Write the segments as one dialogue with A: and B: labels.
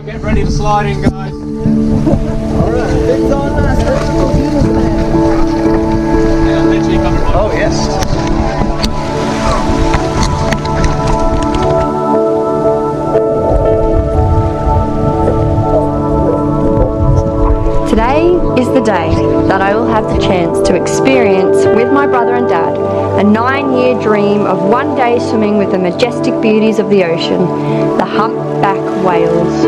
A: Get ready to slide in, guys.
B: Alright, big on last.
A: Oh, yes.
C: Today is the day that I will have the chance to experience with my brother and dad a 9-year dream of one day swimming with the majestic beauties of the ocean, the humpback whales.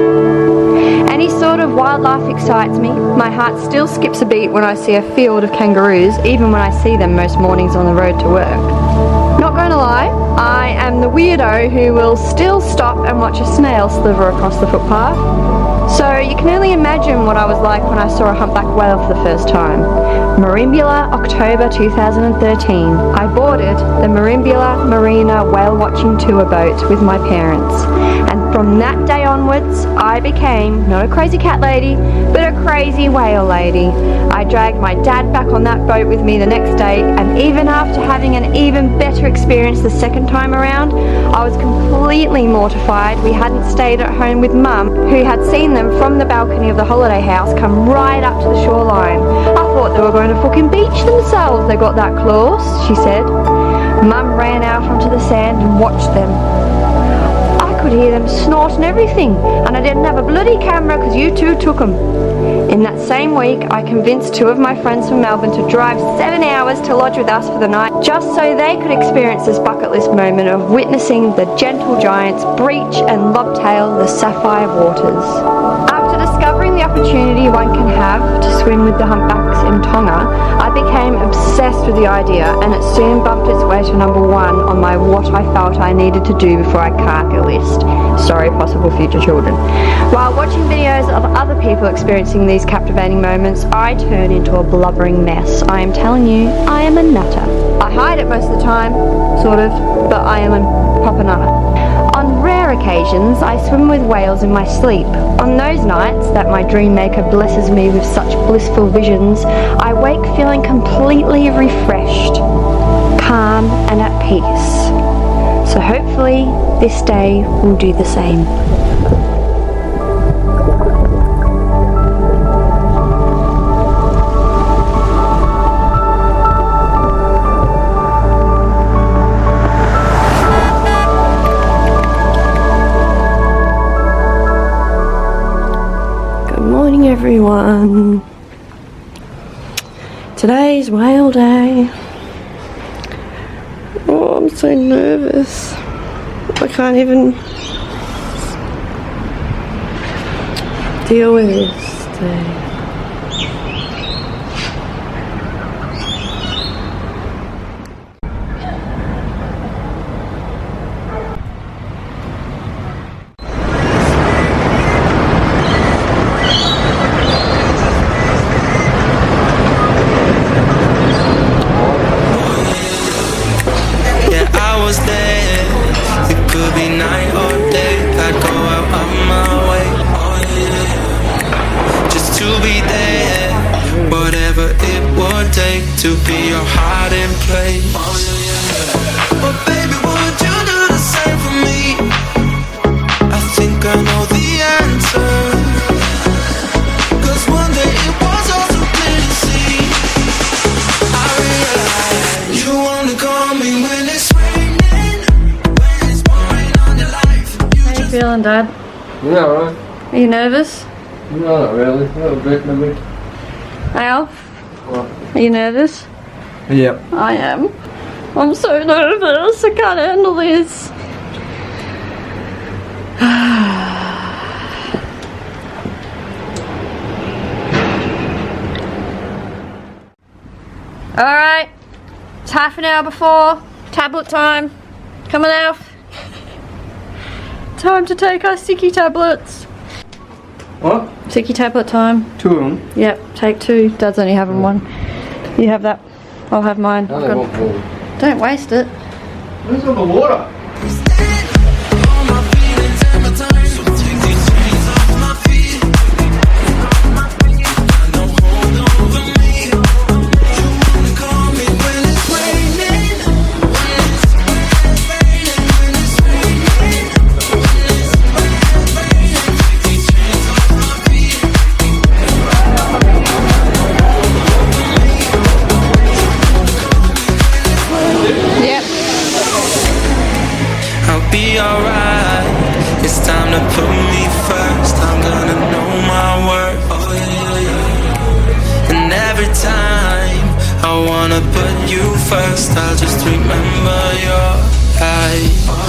C: Any sort of wildlife excites me. My heart still skips a beat when I see a field of kangaroos, even when I see them most mornings on the road to work. Not going to lie, I am the weirdo who will still stop and watch a snail slither across the footpath. So you can only imagine what I was like when I saw a humpback whale for the first time. Merimbula, October 2013. I boarded the Merimbula Marina whale watching tour boat with my parents. And from that day onwards, I became not a crazy cat lady, but a crazy whale lady. I dragged my dad back on that boat with me the next day, and even after having an even better experience the second time around, I was completely mortified we hadn't stayed at home with Mum, who had seen them from the balcony of the holiday house come right up to the shoreline. I thought they were going to fucking beach themselves, they got that close, she said. Mum ran out onto the sand and watched them. I could hear them snort and everything, and I didn't have a bloody camera because you two took them. In that same week, I convinced 2 of my friends from Melbourne to drive 7 hours to lodge with us for the night, just so they could experience this bucket list moment of witnessing the gentle giants breach and lobtail the sapphire waters. After discovering the opportunity one can have to swim with the humpbacks in Tonga, I became obsessed with the idea, and it soon bumped its way to number 1 on my what I felt I needed to do before I cargo list. Sorry, possible future children. While watching videos of other people experiencing these captivating moments, I turn into a blubbering mess. I am telling you, I am a nutter. I hide it most of the time, sort of, but I am a proper nutter. On rare occasions, I swim with whales in my sleep. On those nights that my dream maker blesses me with such blissful visions, I wake feeling completely refreshed, calm and at peace. So hopefully this day will do the same. Good morning everyone. Today's whale day. Oh, I'm so nervous. I can't even deal with this today.
D: To be your hiding place. But baby, would you do the same for me? I think I know the answer. Cause one day it was all so clear to see. I realized you wanna call me when it's raining, when it's pouring on your life. How you feeling, Dad?
A: Yeah, alright.
D: Are you nervous?
A: No, not really. A little bit, maybe.
D: Alf?
A: What?
D: Are you nervous?
A: Yep.
D: I am. I'm so nervous. I can't handle this. Alright. It's half an hour before tablet time. Come on, Alf. Time to take our sticky tablets.
A: What?
D: Sticky tablet time.
A: 2 of them?
D: Yep, take 2. Dad's only having 1. You have that. I'll have mine.
A: No, they won't fall.
D: Don't waste it.
A: Where's all the water?
D: me first, I'm gonna know my worth. Oh yeah. And every time I wanna put you first, I'll just remember your eyes. Oh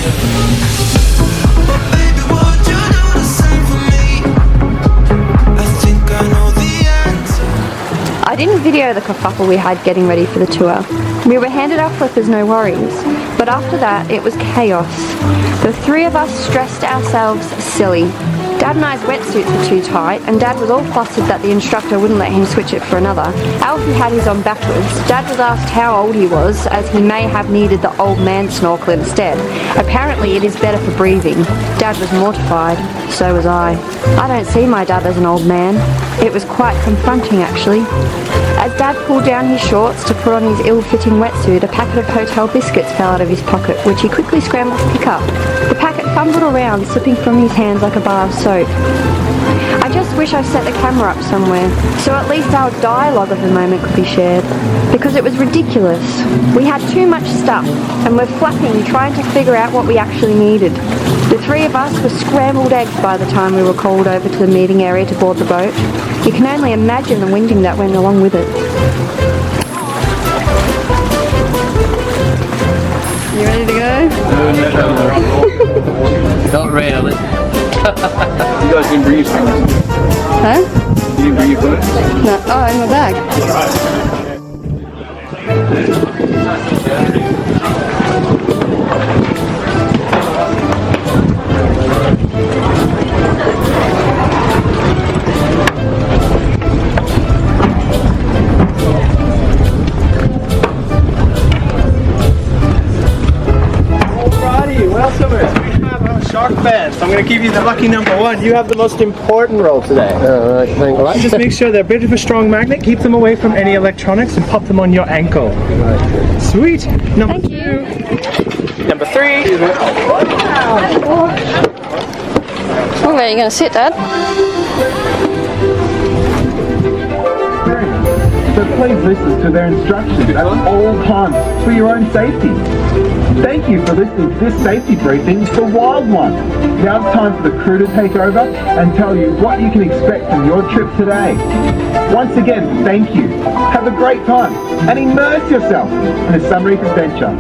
D: yeah. But baby, would you do the same for me? I think I know the answer.
C: I didn't video the kerfuffle we had getting ready for the tour. We were handed our flippers, no worries. But after that, it was chaos. The three of us stressed ourselves silly. Dad and I's wetsuits were too tight, and Dad was all flustered that the instructor wouldn't let him switch it for another. Alfie had his on backwards. Dad was asked how old he was, as he may have needed the old man snorkel instead. Apparently it is better for breathing. Dad was mortified. So was I. I don't see my dad as an old man. It was quite confronting, actually. As Dad pulled down his shorts to put on his ill-fitting wetsuit, a packet of hotel biscuits fell out of his pocket, which he quickly scrambled to pick up. The packet fumbled around, slipping from his hands like a bar of soap. I just wish I set the camera up somewhere, so at least our dialogue of the moment could be shared. Because it was ridiculous. We had too much stuff, and were flapping trying to figure out what we actually needed. The three of us were scrambled eggs by the time we were called over to the meeting area to board the boat. You can only imagine the whinging that went along with it. You ready to go?
E: Not really.
A: You guys didn't bring your phones?
C: Huh?
A: You didn't bring your phones?
C: No. Oh, in my bag.
B: Shark fans, I'm going to give you the lucky number one. You have the most important role today.
E: Alright, thanks.
B: Just make sure they're a bit of a strong magnet. Keep them away from any electronics and pop them on your ankle. Right. Sweet. Number
C: Thank
B: two. Number three.
C: Where are you going to sit, Dad?
F: So please listen to their instructions at all times for your own safety. Thank you for listening to this safety briefing for Wild One. Now it's time for the crew to take over and tell you what you can expect from your trip today. Once again, thank you. Have a great time and immerse yourself in a submarine adventure.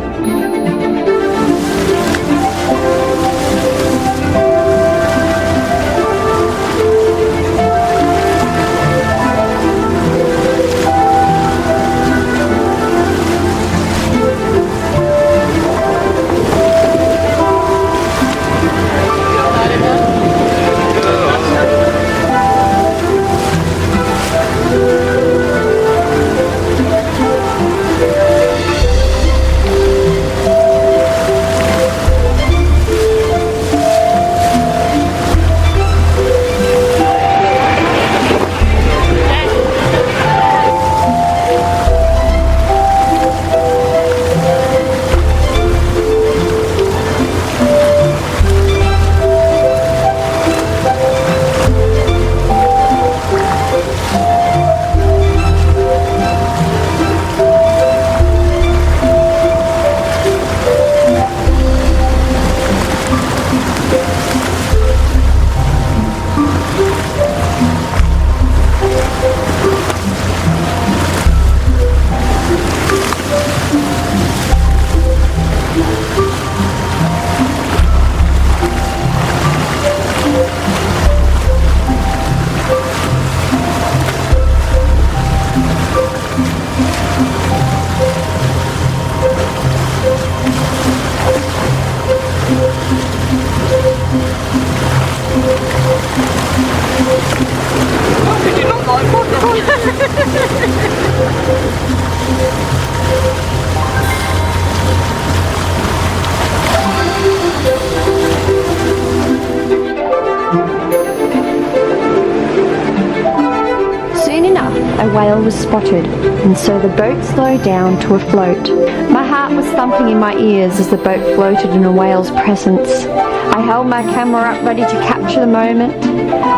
C: A whale was spotted, and so the boat slowed down to a float. My heart was thumping in my ears as the boat floated in a whale's presence. I held my camera up ready to capture the moment,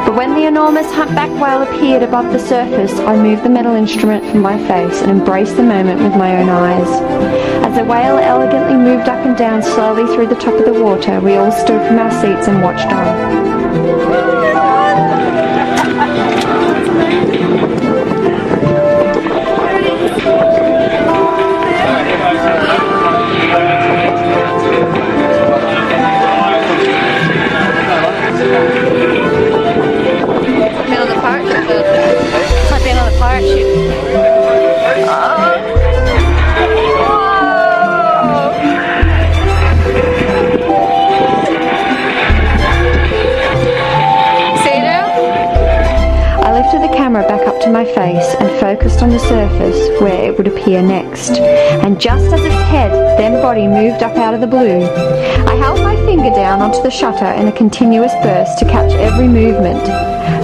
C: but when the enormous humpback whale appeared above the surface, I moved the metal instrument from my face and embraced the moment with my own eyes. As the whale elegantly moved up and down slowly through the top of the water, we all stood from our seats and watched on. camera back up to my face and focused on the surface where it would appear next. And just as its head, then body moved up out of the blue, I held my finger down onto the shutter in a continuous burst to catch every movement.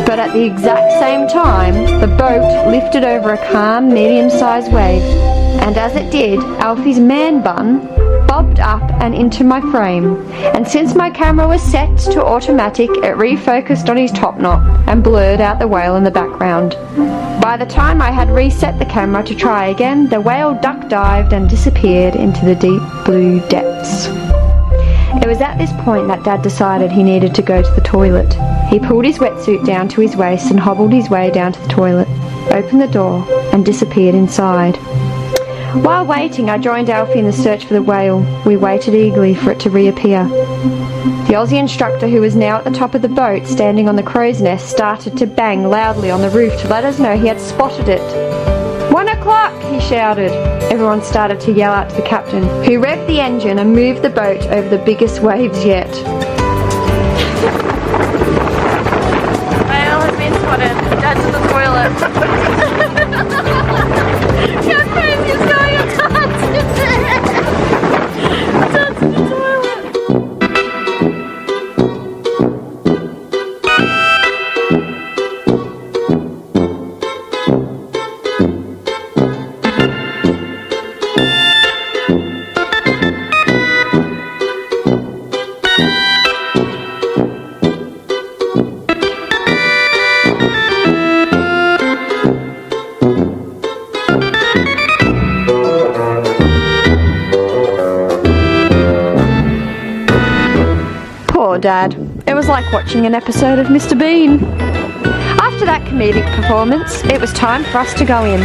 C: But at the exact same time, the boat lifted over a calm, medium-sized wave. And as it did, Alfie's man bun bobbed up and into my frame, and since my camera was set to automatic, it refocused on his top knot and blurred out the whale in the background. By the time I had reset the camera to try again, the whale duck dived and disappeared into the deep blue depths. It was at this point that Dad decided he needed to go to the toilet. He pulled his wetsuit down to his waist and hobbled his way down to the toilet, opened the door and disappeared inside. While waiting, I joined Alfie in the search for the whale. We waited eagerly for it to reappear. The Aussie instructor, who was now at the top of the boat, standing on the crow's nest, started to bang loudly on the roof to let us know he had spotted it. 1 o'clock, he shouted. Everyone started to yell out to the captain, who revved the engine and moved the boat over the biggest waves yet.
G: Whale has been spotted. Dad's in the toilet. How crazy is going on? Dad's in the toilet.
C: Dad. It was like watching an episode of Mr. Bean. After that comedic performance, it was time for us to go in.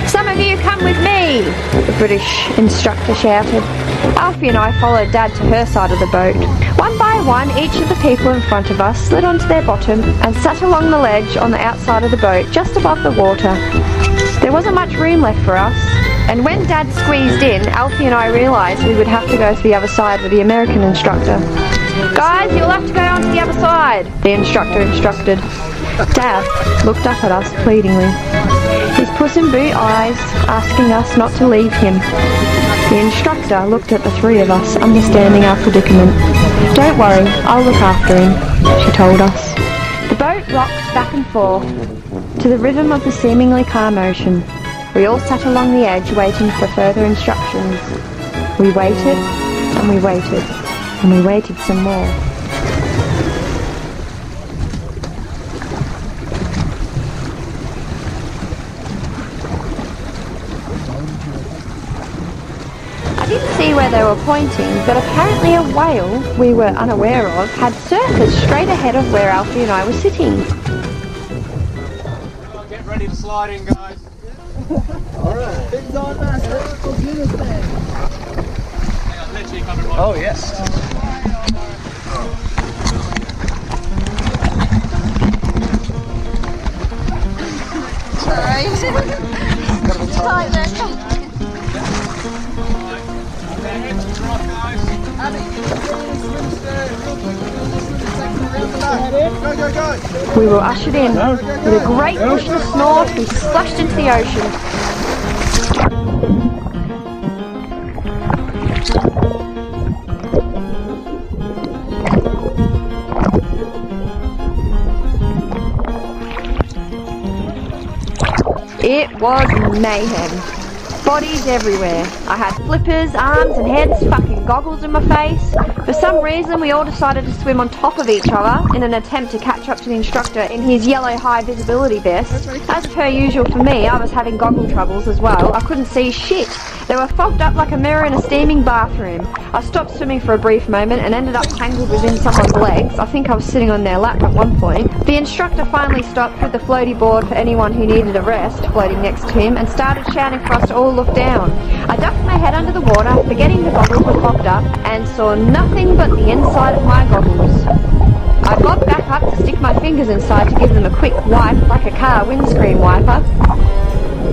C: Some of you come with me, the British instructor shouted. Alfie and I followed Dad to her side of the boat. One by one, each of the people in front of us slid onto their bottom and sat along the ledge on the outside of the boat, just above the water. There wasn't much room left for us, and when Dad squeezed in, Alfie and I realised we would have to go to the other side with the American instructor. Guys, you'll have to go on to the other side, the instructor instructed. Dad looked up at us pleadingly, his puss in boot eyes asking us not to leave him. The instructor looked at the three of us, understanding our predicament. Don't worry, I'll look after him, she told us. The boat rocked back and forth to the rhythm of the seemingly calm ocean. We all sat along the edge waiting for further instructions. We waited, and we waited. And we waited some more. I didn't see where they were pointing, but apparently a whale we were unaware of had surfaced straight ahead of where Alfie and I were sitting.
H: Get ready to slide in, guys.
F: Alright, things on master.
H: Oh, yes.
G: Tight there.
C: We were ushered in. With a great push and a snort, we splashed into the ocean. It was mayhem. Bodies everywhere. I had flippers, arms and heads, fucking goggles in my face. For some reason we all decided to swim on top of each other in an attempt to catch up to the instructor in his yellow high visibility vest. As per usual for me, I was having goggle troubles as well. I couldn't see shit. They were fogged up like a mirror in a steaming bathroom. I stopped swimming for a brief moment and ended up tangled within someone's legs. I think I was sitting on their lap at one point. The instructor finally stopped with the floaty board for anyone who needed a rest floating next to him and started shouting for us to all look down. I ducked my head under the water, forgetting the goggles were fogged up, and saw nothing but the inside of my goggles. I bobbed back up to stick my fingers inside to give them a quick wipe like a car windscreen wiper.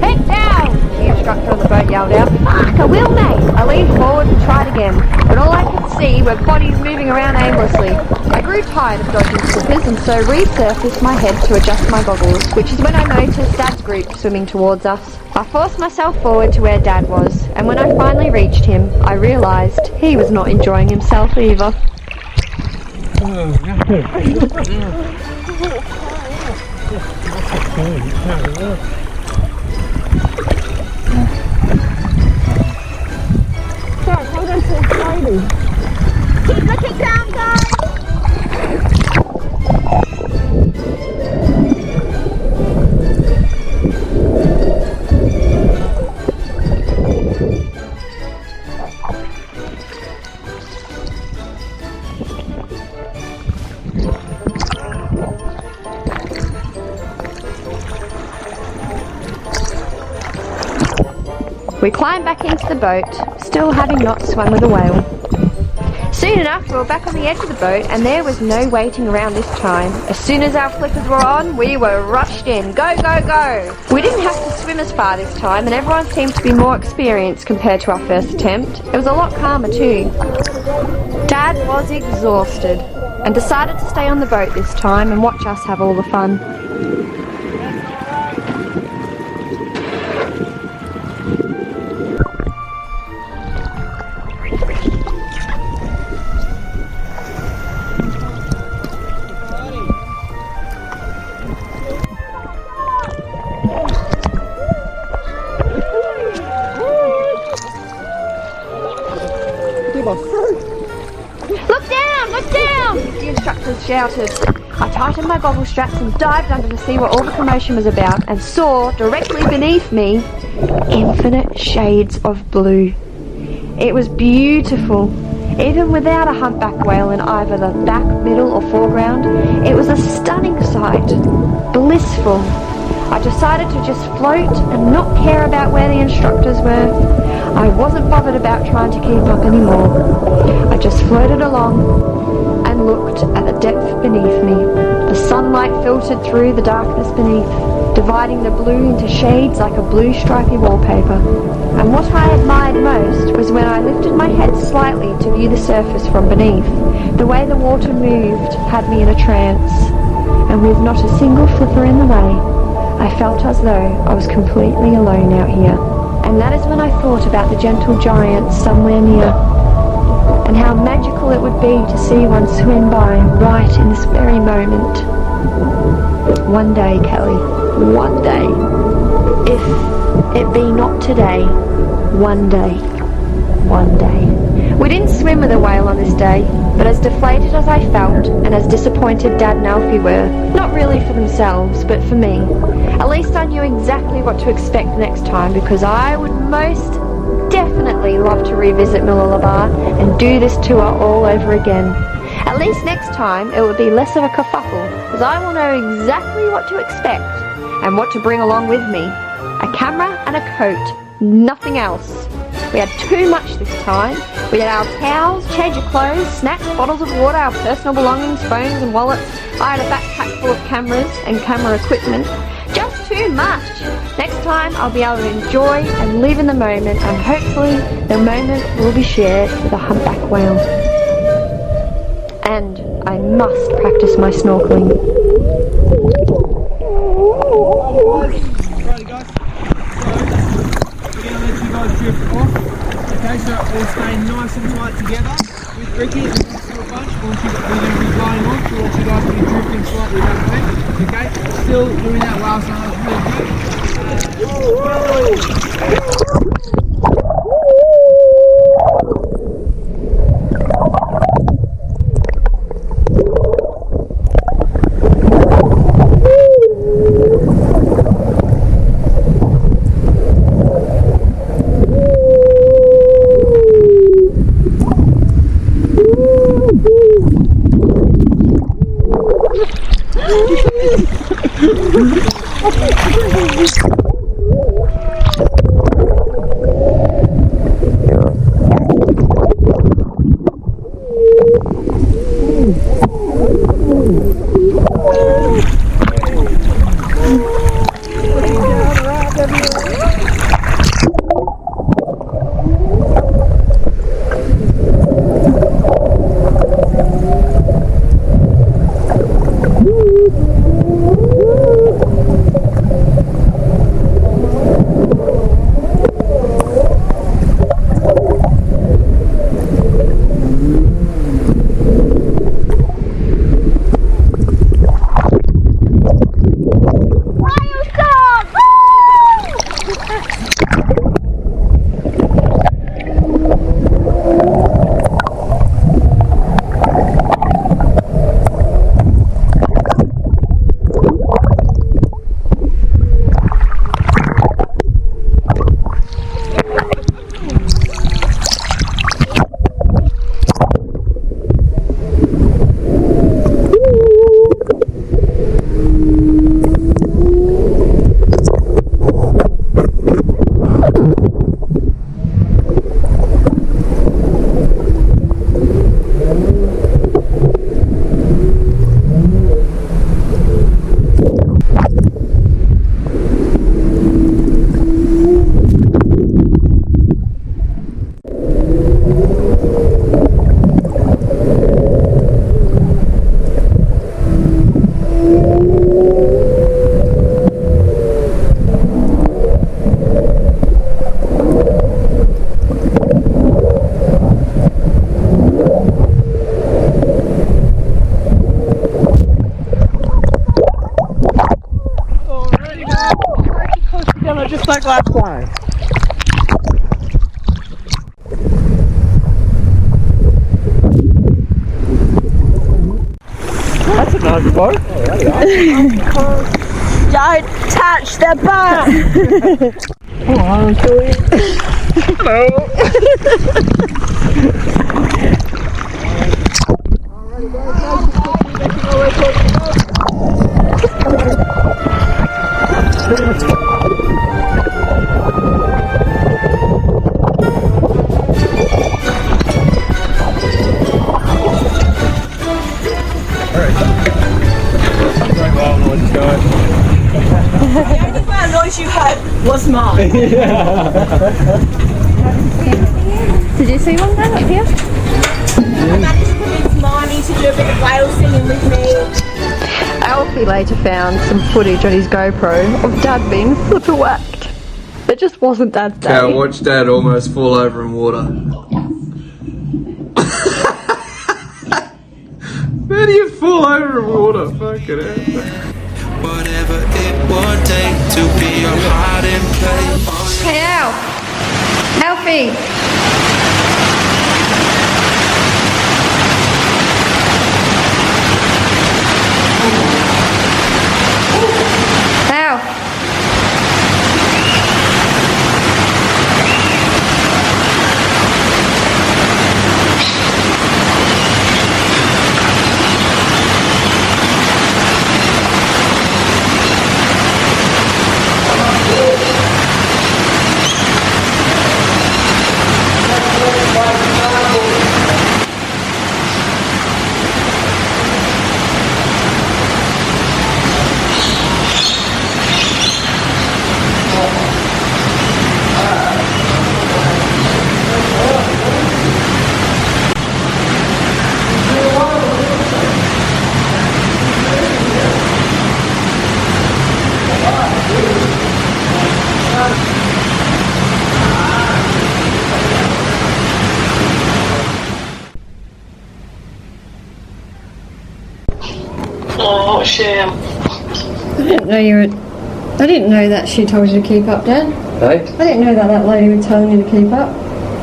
C: Head down! The instructor on the boat yelled out. Fuck, I will, mate! I leaned forward and tried again, but all I could sea were bodies moving around aimlessly. I grew tired of dodging slippers and so resurfaced my head to adjust my goggles, which is when I noticed Dad's group swimming towards us. I forced myself forward to where Dad was, and when I finally reached him, I realised he was not enjoying himself either.
G: Keep looking down, guys!
C: We climbed back into the boat, still having not swum with a whale. Soon enough, we were back on the edge of the boat, and there was no waiting around this time. As soon as our flippers were on, we were rushed in. Go, go, go! We didn't have to swim as far this time, and everyone seemed to be more experienced compared to our first attempt. It was a lot calmer too. Dad was exhausted, and decided to stay on the boat this time and watch us have all the fun. Look down! Look down! The instructors shouted. I tightened my goggle straps and dived under to see what all the commotion was about, and saw, directly beneath me, infinite shades of blue. It was beautiful. Even without a humpback whale in either the back, middle or foreground, it was a stunning sight. Blissful. I decided to just float and not care about where the instructors were. I wasn't bothered about trying to keep up anymore. I just floated along and looked at the depth beneath me. The sunlight filtered through the darkness beneath, dividing the blue into shades like a blue stripy wallpaper. And what I admired most was when I lifted my head slightly to view the surface from beneath. The way the water moved had me in a trance, and with not a single flipper in the way, I felt as though I was completely alone out here. And that is when I thought about the gentle giant somewhere near, and how magical it would be to see one swim by right in this very moment. One day, Kelly, one day. If it be not today, one day, one day. We didn't swim with a whale on this day, but as deflated as I felt, and as disappointed Dad and Alfie were, not really for themselves, but for me, at least I knew exactly what to expect next time, because I would most definitely love to revisit Mooloolaba and do this tour all over again. At least next time it would be less of a kerfuffle, as I will know exactly what to expect and what to bring along with me. A camera and a coat, nothing else. We had too much this time. We had our towels, change of clothes, snacks, bottles of water, our personal belongings, phones and wallets. I had a backpack full of cameras and camera equipment. Just too much. Next time I'll be able to enjoy and live in the moment, and hopefully the moment will be shared with a humpback whale. And I must practice my snorkeling.
H: Righty guys, so we're going to let you guys drift off. Okay, so we'll stay nice and tight together with Ricky and the rest of the bunch. We're going to be flying off, so we'll let you guys be drifting slightly that way. Okay, still doing that last one really good.
B: just like last time. That's a nice boat.
G: Don't touch the bar.
I: The noise you heard was mine.
C: Did you see one there up here?
I: I managed to convince Marnie to do a bit of whale singing with me.
C: Alfie later found some footage on his GoPro of Dad being flipper whacked. It just wasn't Dad's day.
J: Yeah, I watched Dad almost fall over in water. How do you fall over in water? Fucking hell.
D: Whatever it would take to be your hiding place.
C: Hey, Al! Alfie! Al!
I: Oh, shame.
C: I didn't know that she told you to keep up, Dad.
E: Hey?
C: I didn't know that lady was telling you to keep up.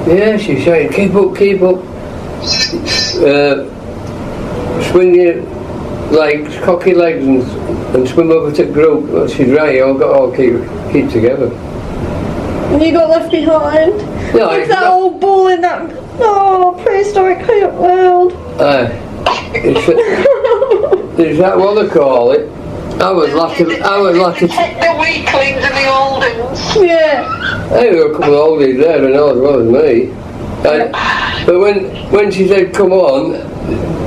E: Yeah, she's saying, keep up, keep up. Swing your legs, cock your legs and swim over to the group. Well, she's right, you all got all keep together.
C: And you got left behind?
E: No,
C: like that old bull in that prehistoric world.
E: Is that what they call it? I was like
I: Take the weaklings and the old uns.
C: Yeah.
E: Hey, there were a couple of oldies there, I know as well as me. But when she said come on,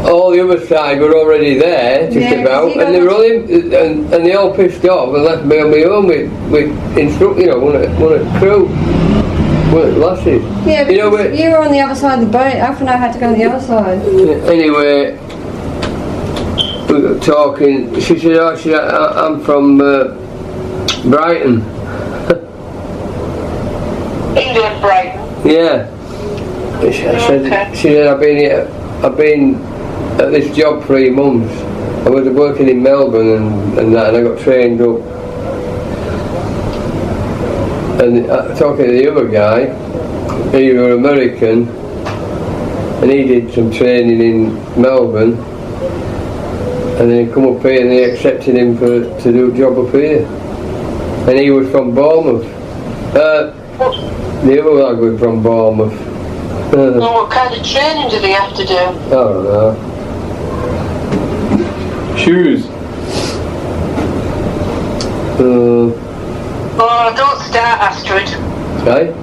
E: all the other side were already there, just about, and they were all and they all pissed off and left me on my own with instruct, one of the crew, one of the lasses.
C: Yeah, because you were on the other side of the boat. Alfie and I had to go on the other side.
E: Anyway, we got talking. She said, I'm from Brighton.
I: England, Brighton.
E: Yeah. She said, I've been at this job 3 months. I was working in Melbourne and that, and I got trained up. And talking to the other guy, he was American, and he did some training in Melbourne. And then he come up here and they accepted him to do a job up here. And he was from Bournemouth. The other lad was from Bournemouth.
I: What kind of training do they have to do?
E: I don't know.
J: Shoes.
I: Oh, don't start, Astrid.
E: Right?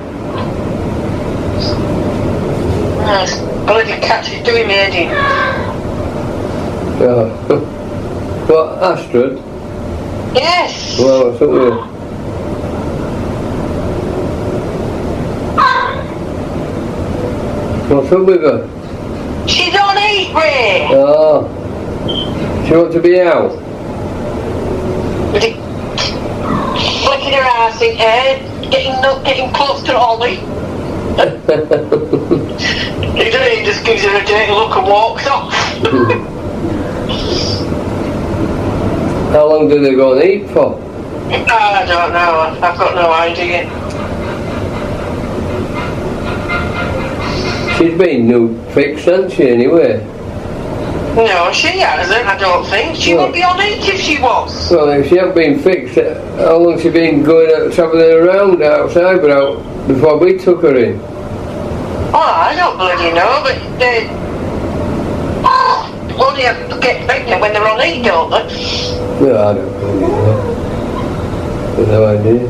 I: Nice. Bloody cat is doing me head in.
E: Yeah. What, Astrid?
I: Yes.
E: Well, what's up with her? What's up with her?
I: She's on heat ray.
E: Oh. She wants to be out?
I: Flicking her ass in air, getting close to Ollie. He just gives her a dirty look and walks off.
E: How long do they go and eat for?
K: I don't know. I've got no idea.
E: She's been new fixed, hasn't she, anyway?
K: No, she hasn't, I don't think. She would be on it if she was.
E: Well, if she hasn't been fixed, how long has she been going out, travelling around outside before we took her in?
K: Oh, I don't bloody know, but they only have to get pregnant when they're on it, don't they?
E: No, I don't believe that. I've no idea.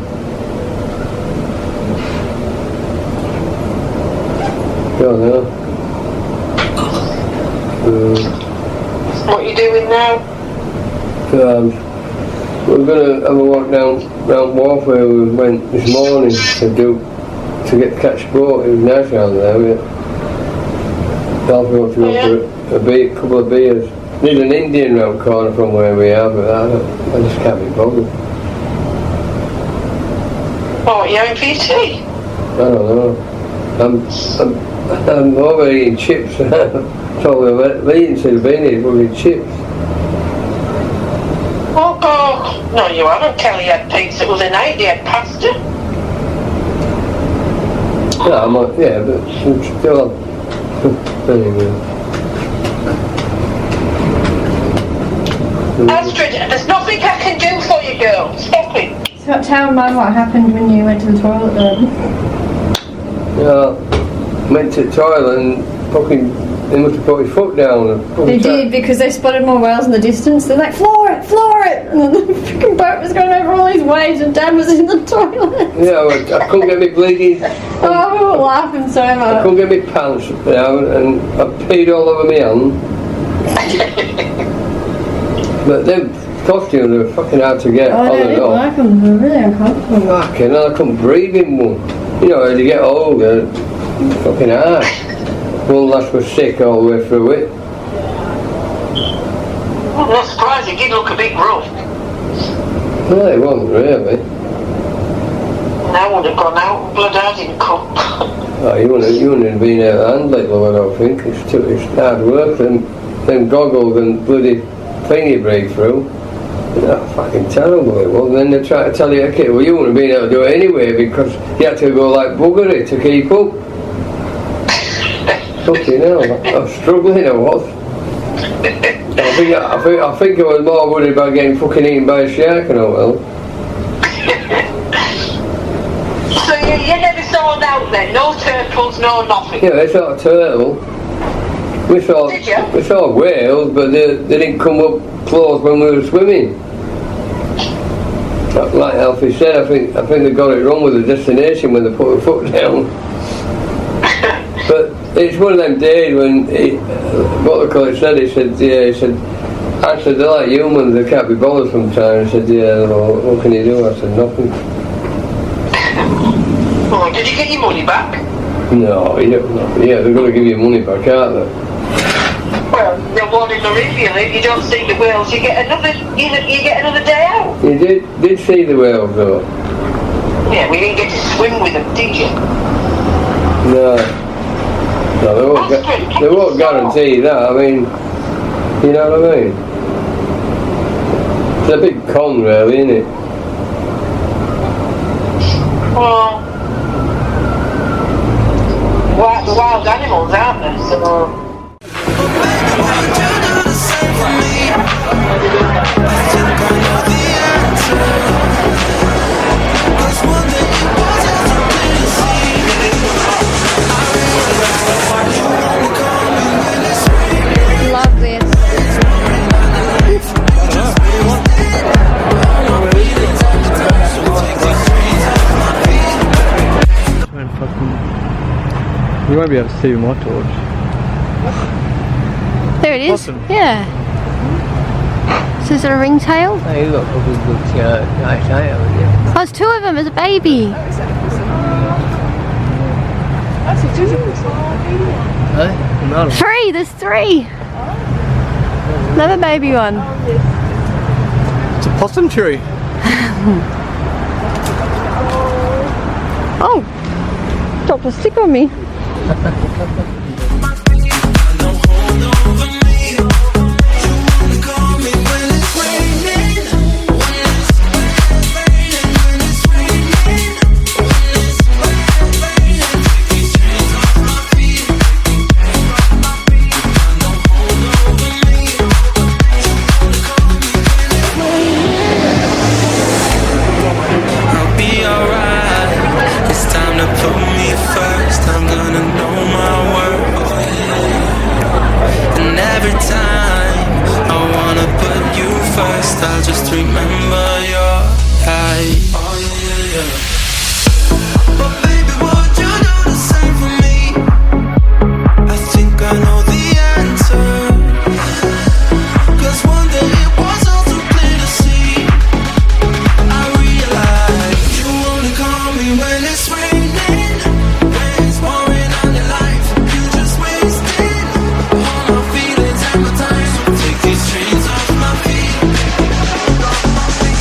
E: Don't know.
K: What are you doing now?
E: We're going to have a walk down Wharf where we went this morning to catch boat. It was nice around there. Alfie wants to go for a couple of beers. There's an Indian round corner from where we are, but I just can't be bothered.
K: Oh, what are you having for your tea?
E: I don't know. I'm over eating chips. Told me about eating Sylvania, we're eating chips.
K: Oh, God. No, you haven't. Kelly had pizza the other night. They had pasta.
E: Yeah, but still. Anyway.
K: Astrid, there's nothing I can do for you, girl. Stop it.
C: So tell Mum what happened when you went to the toilet then.
E: Yeah, went to the toilet and fucking, they must have put his foot down.
C: They did, because they spotted more whales in the distance. They're like, floor it! And then the freaking boat was going over all these waves and Dad was in the toilet.
E: Yeah, I couldn't get me bleeding.
C: Oh, we were laughing so much.
E: I couldn't get me pants down and I peed all over my hand. But them costumes are fucking hard to get on
C: I
E: and
C: didn't
E: off.
C: like them, they were really uncomfortable.
E: Fucking hell, I couldn't breathe in one. You know, as you get older, fucking hard. One last was sick all the way through it.
K: I'm not surprised. It did look a bit rough.
E: No, it wasn't really.
K: And I would have gone out. Blood, I didn't come.
E: Oh, you wouldn't have been out of hand lately, I don't think. It's hard work. Them goggles and bloody thing you break through. That's fucking terrible it was. And then they try to tell you, okay, well you wouldn't have been able to do it anyway because you had to go like buggery to keep up. Fucking hell, I was struggling, I was. I think I was more worried about getting fucking eaten by a shark and all well.
K: So you never saw them out then? No turtles, no nothing?
E: Yeah, they saw a turtle. We saw whales, but they didn't come up close when we were swimming. Like Alfie said, I think they got it wrong with the destination when they put their foot down. But it's one of them days when what the college said. He said, I said they're like humans, they can't be bothered sometimes. He said, yeah, well, what can you do? I said, nothing.
K: Oh, did you get your money back?
E: No, you don't know. Yeah, they're going to give you money back, aren't they?
K: Well, they're warning the reveal. If you don't see the whales, you get another day out.
E: You did see the whales though?
K: Yeah, we didn't get to swim with them, did you?
E: No, they won't guarantee that. I mean, you know what I mean? It's a big con, really, isn't it?
K: Well, wild animals, aren't they? So.
C: Love this.
J: You won't be able to see with my torch.
C: There it is.
J: Awesome.
C: Yeah. So is it a ringtail?
E: Hey, look, nice tail,
C: Oh, there's two of them as a baby. Three, there's three. Another baby one.
J: It's a possum tree.
C: Oh, dropped a stick on me.
D: remember your light. Oh yeah, yeah. But baby, would you do the same for me? I think I know the answer. 'Cause one day it was all too clear to see. I realized you only call me when it's raining, when it's pouring on your life. You just wasted all my feelings and my time. So take these chains off my feet.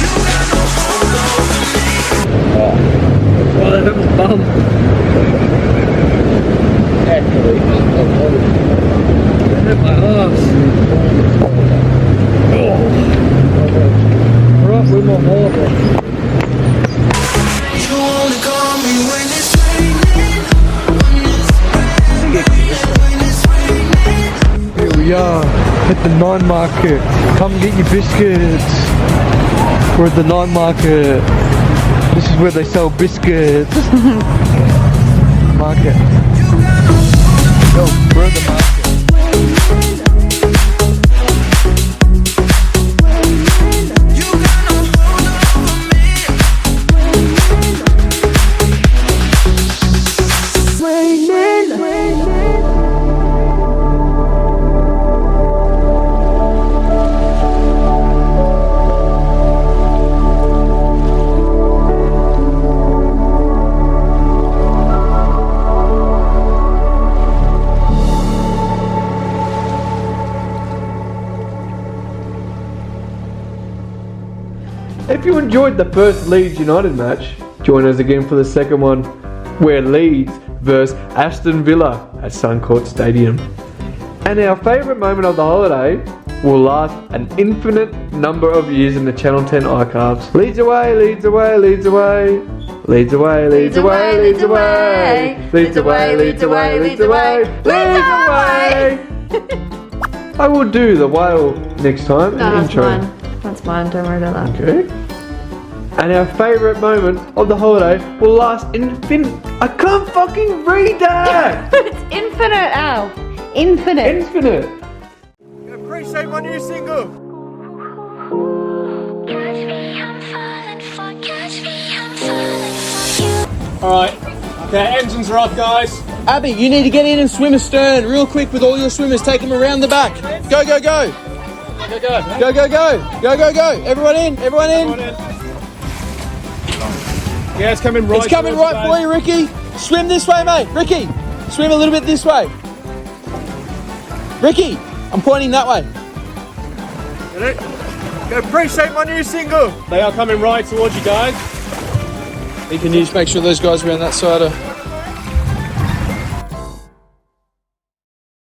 D: You got no hold over me.
J: Oh, that hurt my bum. That hurt my ass. Right with my heart.
D: You only call me when it's raining, when it's raining.
J: Here we are at the Nine Market. Come get your biscuits. We're at the Nine Market. This is where they sell biscuits. Market. Yo, we're at the market. If you enjoyed the first Leeds United match, join us again for the second one, where Leeds versus Aston Villa at Suncourt Stadium. And our favourite moment of the holiday will last an infinite number of years in the Channel 10 archives. Leeds away, Leeds away, Leeds away. Leeds away, Leeds away, Leeds away. Leeds away, Leeds away, Leeds away, Leeds away. I will do the whale next time.
C: No,
J: an
C: that's
J: intro.
C: mine. That's mine, don't worry about that.
J: Okay. And our favourite moment of the holiday will last infinite. I can't fucking read that!
C: It's infinite, Al. Infinite.
J: Infinite.
B: Appreciate my new single.
H: Alright, okay, engines are off, guys. Abby, you need to get in and swim astern real quick with all your swimmers. Take them around the back. Go, go, go. Go, go. Go, go, go. Go, go, go. Everyone in, everyone in.
B: Yeah, it's coming right.
H: It's coming right for you, Ricky. Swim this way, mate. Ricky, swim a little bit this way. Ricky, I'm pointing that way.
B: Get it? Go appreciate my new single. They are coming right towards you guys.
H: You can just make sure those guys around that side are